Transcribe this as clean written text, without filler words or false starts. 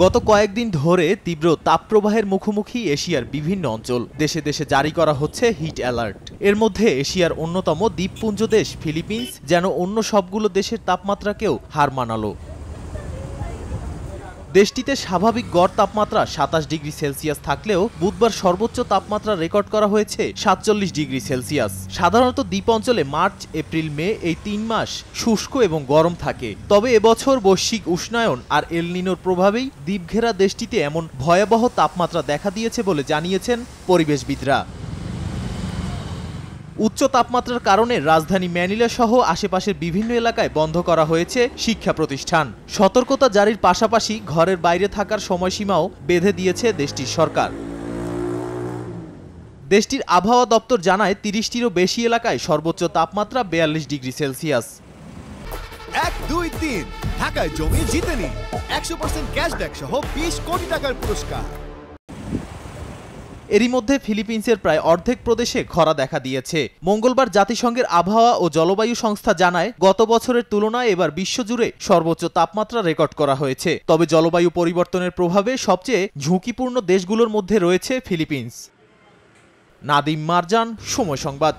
গত কয়েকদিন ধরে তীব্র তাপপ্রবাহের মুখোমুখি এশিয়ার বিভিন্ন অঞ্চল। দেশে দেশে জারি করা হচ্ছে হিট অ্যালার্ট। এর মধ্যে এশিয়ার অন্যতম দ্বীপপুঞ্জ দেশ ফিলিপিন্স যেন অন্য সবগুলো দেশের তাপমাত্রাকেও হার মানালো। দেশটিতে স্বাভাবিক গড় তাপমাত্রা ২৭ ডিগ্রি সেলসিয়াস থাকলেও বুধবার সর্বোচ্চ তাপমাত্রা রেকর্ড করা হয়েছে ৪৭ ডিগ্রি সেলসিয়াস। সাধারণত দ্বীপ অঞ্চলে মার্চ, এপ্রিল, মে এই ৩ মাস শুষ্ক এবং গরম থাকে। তবে এবছর বৈশ্বিক উষ্ণায়ন আর এল নিনোর প্রভাবেই দ্বীপঘেরা দেশটিতে এমন ভয়াবহ তাপমাত্রা দেখা দিয়েছে বলে জানিয়েছেন পরিবেশবিদরা। উচ্চ তাপমাত্রার কারণে রাজধানী ম্যানিলা সহ আশেপাশের বিভিন্ন এলাকায় বন্ধ করা হয়েছে শিক্ষা প্রতিষ্ঠান। সতর্কতা জারির পাশাপাশি ঘরের বাইরে থাকার সময়সীমাও বেঁধে দিয়েছে দেশটির সরকার। দেশটির আবহাওয়া দপ্তর জানায় ৩০টিরও বেশি এলাকায় সর্বোচ্চ তাপমাত্রা ৪২ ডিগ্রি সেলসিয়াস। ১, ২, ৩ ঢাকায় জমি জিতে নিন ১০০% ক্যাশব্যাক সহ ২০ কোটি টাকার পুরস্কার। এরই মধ্যে ফিলিপিন্সের প্রায় অর্ধেক প্রদেশে খরা দেখা দিয়েছে। মঙ্গলবার জাতিসংঘের আবহাওয়া ও জলবায়ু সংস্থা জানায়, গত বছরের তুলনায় এবার বিশ্বজুড়ে সর্বোচ্চ তাপমাত্রা রেকর্ড করা হয়েছে। তবে জলবায়ু পরিবর্তনের প্রভাবে সবচেয়ে ঝুঁকিপূর্ণ দেশগুলোর মধ্যে রয়েছে ফিলিপিন্স। নাদিম মারজান, সময় সংবাদ।